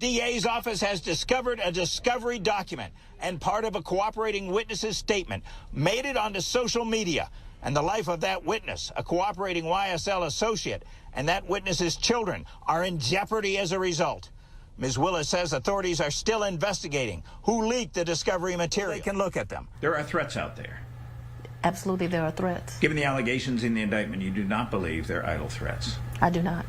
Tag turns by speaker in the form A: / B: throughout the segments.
A: DA's office has discovered a discovery document and part of a cooperating witness's statement made it onto social media. And the life of that witness, a cooperating YSL associate, and that witness's children are in jeopardy as a result. Ms. Willis says authorities are still investigating who leaked the discovery material. They can look at them.
B: There are threats out there.
C: Absolutely, there are threats.
B: Given the allegations in the indictment, you do not believe they're idle threats.
C: I do not.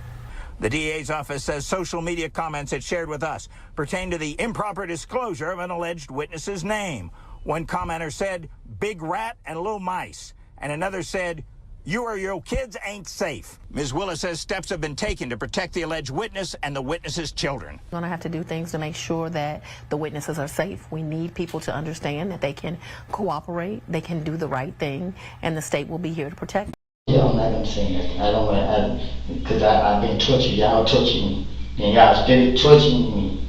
A: The DA's office says social media comments it shared with us pertain to the improper disclosure of an alleged witness's name. One commenter said, "Big rat and little mice," and another said, "You or your kids ain't safe." Ms. Willis says steps have been taken to protect the alleged witness and the witness's children.
C: We're going to have to do things to make sure that the witnesses are safe. We need people to understand that they can cooperate, they can do the right thing, and the state will be here to protect them.
D: Yeah, I'm not gonna say nothing. I don't want to, because I've been tortured. Y'all torturing me, and y'all still torturing me.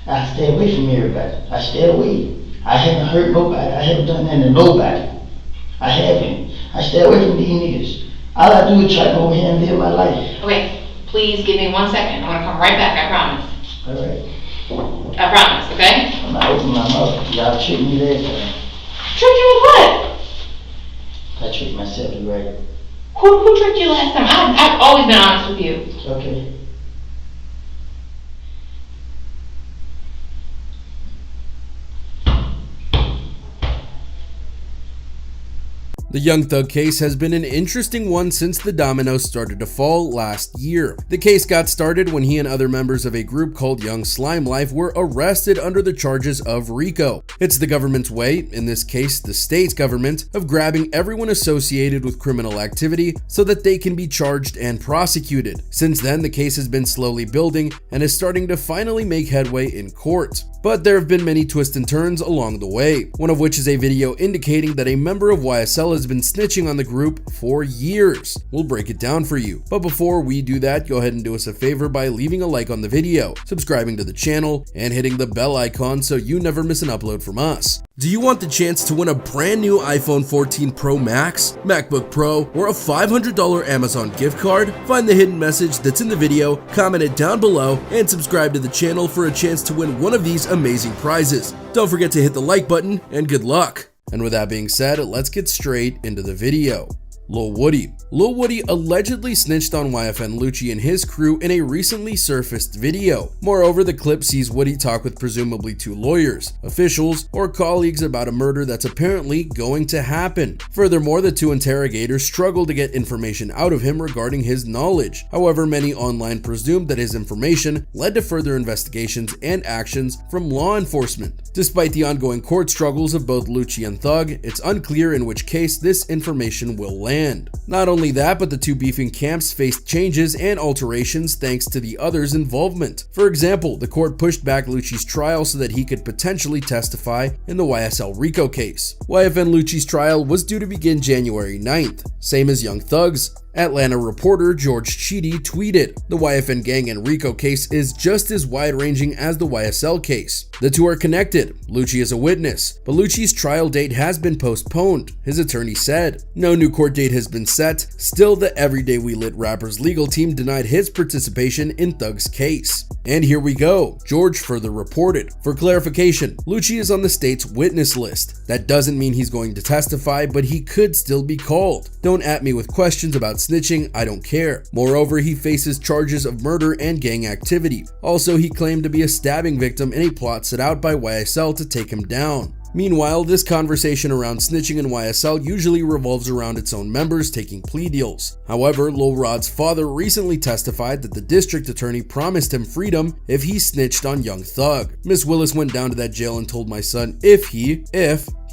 D: I stay away from everybody. I stay away. I haven't hurt nobody. I haven't done nothing to nobody. I haven't. I stay away from these niggas. All I do is try to go over here and live my life.
E: Okay, please give me 1 second. I'm gonna come right back, I promise.
D: All right.
E: I promise, okay?
D: I'm not opening my mouth. Y'all tricked me last time.
E: Trick you with what?
D: I tricked myself, you right.
E: Who tricked you last time? I've always been honest with you.
D: Okay.
F: The Young Thug case has been an interesting one since the dominoes started to fall last year. The case got started when he and other members of a group called Young Slime Life were arrested under the charges of RICO. It's the government's way, in this case the state's government, of grabbing everyone associated with criminal activity so that they can be charged and prosecuted. Since then, the case has been slowly building and is starting to finally make headway in court. But there have been many twists and turns along the way, one of which is a video indicating that a member of YSL has been snitching on the group for years. We'll break it down for you. But before we do that, go ahead and do us a favor by leaving a like on the video, subscribing to the channel, and hitting the bell icon so you never miss an upload from us. Do you want the chance to win a brand new iPhone 14 Pro Max, MacBook Pro, or a $500 Amazon gift card? Find the hidden message that's in the video, comment it down below, and subscribe to the channel for a chance to win one of these amazing prizes. Don't forget to hit the like button, and good luck. And with that being said, let's get straight into the video. Lil Woody. Lil Woody allegedly snitched on YFN Lucci and his crew in a recently surfaced video. Moreover, the clip sees Woody talk with presumably two lawyers, officials, or colleagues about a murder that's apparently going to happen. Furthermore, the two interrogators struggle to get information out of him regarding his knowledge. However, many online presumed that his information led to further investigations and actions from law enforcement. Despite the ongoing court struggles of both Lucci and Thug, it's unclear in which case this information will land. Not only that, but the two beefing camps faced changes and alterations thanks to the others' involvement. For example, the court pushed back Lucci's trial so that he could potentially testify in the YSL RICO case. YFN Lucci's trial was due to begin January 9th, same as Young Thug's. Atlanta reporter George Cheedy tweeted, "The YFN gang and RICO case is just as wide-ranging as the YSL case. The two are connected. Lucci is a witness, but Lucci's trial date has been postponed," his attorney said. No new court date has been set. Still, the Everyday We Lit rapper's legal team denied his participation in Thug's case. And here we go. George further reported, "For clarification, Lucci is on the state's witness list. That doesn't mean he's going to testify, but he could still be called. Don't at me with questions about snitching, I don't care. Moreover, he faces charges of murder and gang activity. Also, he claimed to be a stabbing victim in a plot set out by YSL to take him down." Meanwhile, this conversation around snitching in YSL usually revolves around its own members taking plea deals. However, Lil Rod's father recently testified that the district attorney promised him freedom if he snitched on Young Thug. "Miss Willis went down to that jail and told my son if he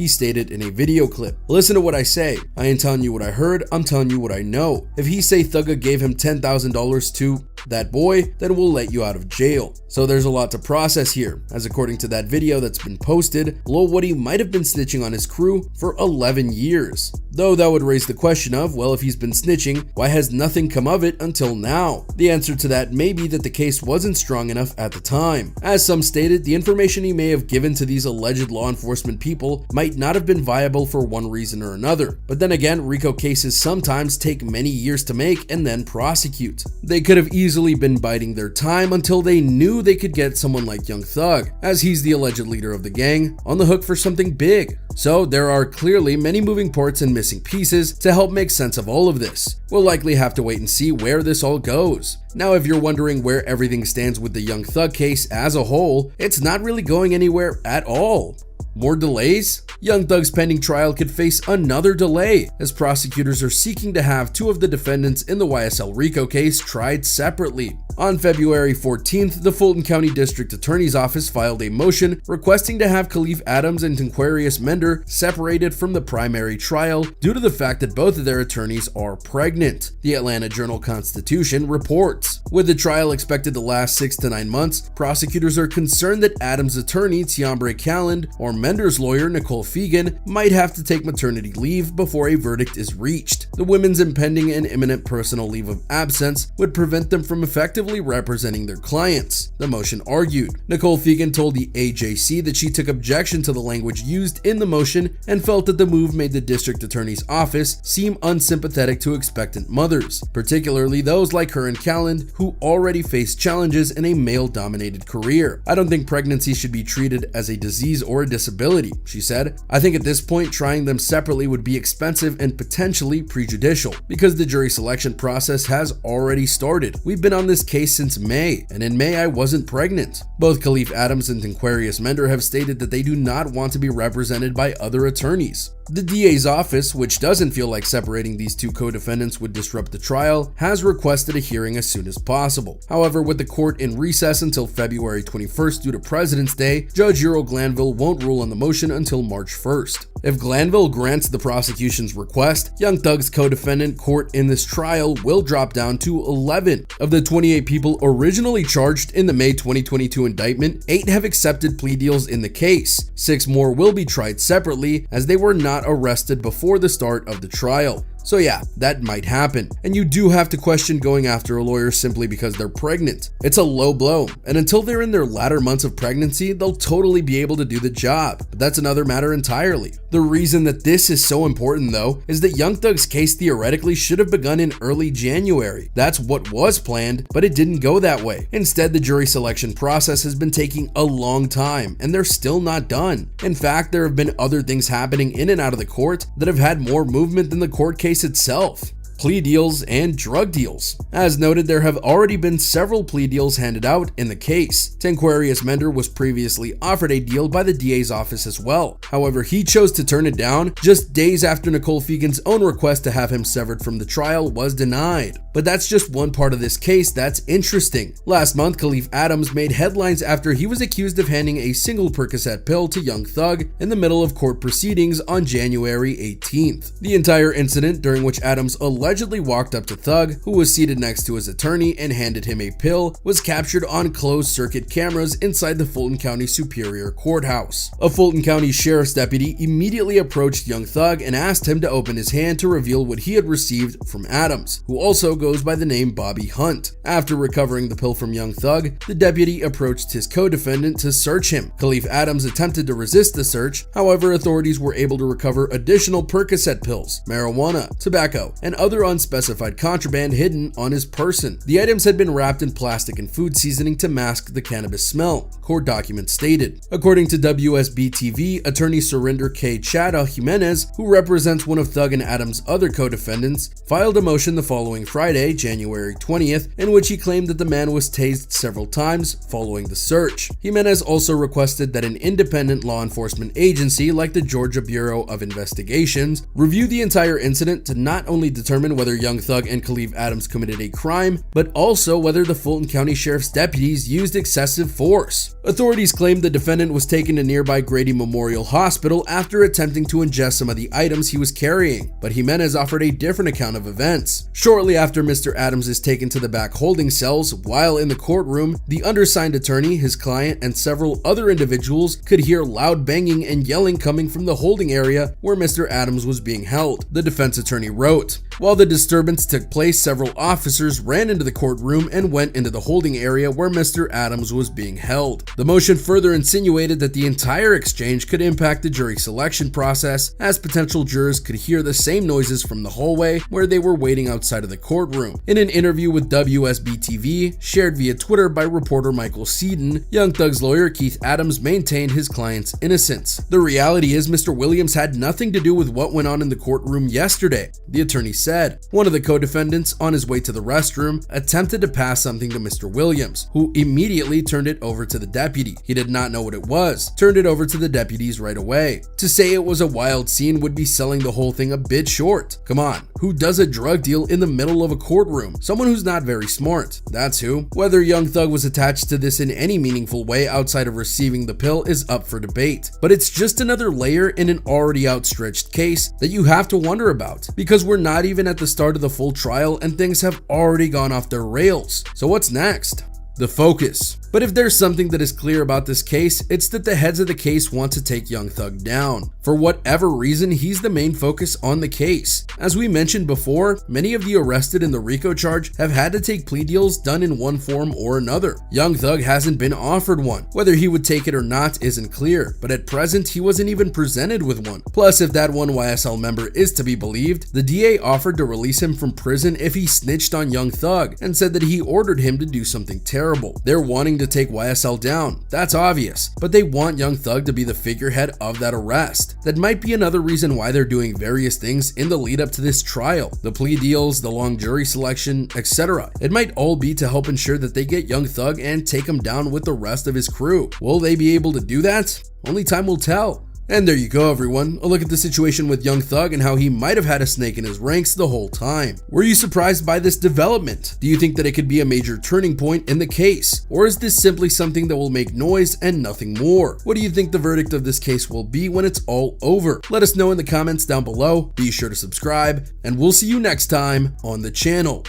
F: stated in a video clip. Listen to what I say. I ain't telling you what I heard, I'm telling you what I know. If he say Thugga gave him $10,000 to that boy, then we'll let you out of jail." So there's a lot to process here, as according to that video that's been posted, Lil Woody might have been snitching on his crew for 11 years. Though that would raise the question of, well, if he's been snitching, why has nothing come of it until now? The answer to that may be that the case wasn't strong enough at the time. As some stated, the information he may have given to these alleged law enforcement people might not have been viable for one reason or another. But then again, RICO cases sometimes take many years to make and then prosecute. They could have easily easily been biding their time until they knew they could get someone like Young Thug, as he's the alleged leader of the gang, on the hook for something big. So there are clearly many moving parts and missing pieces to help make sense of all of this. We'll likely have to wait and see where this all goes. Now, if you're wondering where everything stands with the Young Thug case as a whole, it's not really going anywhere at all. More delays? Young Thug's pending trial could face another delay, as prosecutors are seeking to have two of the defendants in the YSL RICO case tried separately. On February 14th, the Fulton County District Attorney's Office filed a motion requesting to have Khalif Adams and Tanquarius Mender separated from the primary trial due to the fact that both of their attorneys are pregnant, the Atlanta Journal-Constitution reports. With the trial expected to last 6 to 9 months, prosecutors are concerned that Adams' attorney, Tiambre Calland, or Mender's lawyer, Nicole Fegan, might have to take maternity leave before a verdict is reached. The women's impending and imminent personal leave of absence would prevent them from effectively representing their clients, the motion argued. Nicole Fegan told the AJC that she took objection to the language used in the motion and felt that the move made the district attorney's office seem unsympathetic to expectant mothers, particularly those like her and Calland who already face challenges in a male-dominated career. "I don't think pregnancy should be treated as a disease or a disability," she said. "I think at this point trying them separately would be expensive and potentially prejudicial because the jury selection process has already started. We've been on this case since May, and in May I wasn't pregnant." Both Khalif Adams and Tanquarius Mender have stated that they do not want to be represented by other attorneys. The DA's office, which doesn't feel like separating these two co-defendants would disrupt the trial, has requested a hearing as soon as possible. However, with the court in recess until February 21st due to President's Day, Judge Earl Glanville won't rule on the motion until March 1st. If Glanville grants the prosecution's request, Young Thug's co-defendant court in this trial will drop down to 11. Of the 28 people originally charged in the May 2022 indictment, 8 have accepted plea deals in the case. 6 more will be tried separately as they were not arrested before the start of the trial. So yeah, that might happen. And you do have to question going after a lawyer simply because they're pregnant. It's a low blow, and until they're in their latter months of pregnancy, they'll totally be able to do the job. But that's another matter entirely. The reason that this is so important though, is that Young Thug's case theoretically should have begun in early January. That's what was planned, but it didn't go that way. Instead, the jury selection process has been taking a long time, and they're still not done. In fact, there have been other things happening in and out of the court that have had more movement than the court case itself. Plea deals and drug deals. As noted, there have already been several plea deals handed out in the case. Tanquarius Mender was previously offered a deal by the DA's office as well. However, he chose to turn it down just days after Nicole Fegan's own request to have him severed from the trial was denied. But that's just one part of this case that's interesting. Last month, Khalif Adams made headlines after he was accused of handing a single Percocet pill to Young Thug in the middle of court proceedings on January 18th. The entire incident, during which Adams allegedly walked up to Thug, who was seated next to his attorney, and handed him a pill, was captured on closed-circuit cameras inside the Fulton County Superior Courthouse. A Fulton County Sheriff's deputy immediately approached Young Thug and asked him to open his hand to reveal what he had received from Adams, who also goes by the name Bobby Hunt. After recovering the pill from Young Thug, the deputy approached his co-defendant to search him. Khalif Adams attempted to resist the search, however, authorities were able to recover additional Percocet pills, marijuana, tobacco, and other unspecified contraband hidden on his person. The items had been wrapped in plastic and food seasoning to mask the cannabis smell, court documents stated. According to WSB-TV, attorney Surinder K. Chada Jimenez, who represents one of Thug and Adams' other co-defendants, filed a motion the following Friday, January 20th, in which he claimed that the man was tased several times following the search. Jimenez also requested that an independent law enforcement agency like the Georgia Bureau of Investigations review the entire incident to not only determine whether Young Thug and Khalif Adams committed a crime, but also whether the Fulton County Sheriff's deputies used excessive force. Authorities claimed the defendant was taken to nearby Grady Memorial Hospital after attempting to ingest some of the items he was carrying, but Jimenez offered a different account of events. Shortly after Mr. Adams is taken to the back holding cells, while in the courtroom, the undersigned attorney, his client, and several other individuals could hear loud banging and yelling coming from the holding area where Mr. Adams was being held, the defense attorney wrote. While the disturbance took place, several officers ran into the courtroom and went into the holding area where Mr. Adams was being held. The motion further insinuated that the entire exchange could impact the jury selection process, as potential jurors could hear the same noises from the hallway where they were waiting outside of the courtroom. In an interview with WSB-TV, shared via Twitter by reporter Michael Seaton, Young Thug's lawyer Keith Adams maintained his client's innocence. The reality is Mr. Williams had nothing to do with what went on in the courtroom yesterday, the attorney said. One of the co-defendants, on his way to the restroom, attempted to pass something to Mr. Williams, who immediately turned it over to the deputy. He did not know what it was, turned it over to the deputies right away. To say it was a wild scene would be selling the whole thing a bit short. Come on, who does a drug deal in the middle of a courtroom? Someone who's not very smart. That's who. Whether Young Thug was attached to this in any meaningful way outside of receiving the pill is up for debate. But it's just another layer in an already outstretched case that you have to wonder about, because we're not even at the start of the full trial and things have already gone off their rails. So what's next? The focus. But if there's something that is clear about this case, it's that the heads of the case want to take Young Thug down. For whatever reason, he's the main focus on the case. As we mentioned before, many of the arrested in the RICO charge have had to take plea deals done in one form or another. Young Thug hasn't been offered one. Whether he would take it or not isn't clear, but at present he wasn't even presented with one. Plus, if that one YSL member is to be believed, the DA offered to release him from prison if he snitched on Young Thug and said that he ordered him to do something terrible. They're wanting to take YSL down, that's obvious, but they want Young Thug to be the figurehead of that arrest. That might be another reason why they're doing various things in the lead up to this trial. The plea deals, the long jury selection, etc. It might all be to help ensure that they get Young Thug and take him down with the rest of his crew. Will they be able to do that? Only time will tell. And there you go, everyone. A look at the situation with Young Thug and how he might have had a snake in his ranks the whole time. Were you surprised by this development? Do you think that it could be a major turning point in the case? Or is this simply something that will make noise and nothing more? What do you think the verdict of this case will be when it's all over? Let us know in the comments down below. Be sure to subscribe, and we'll see you next time on the channel.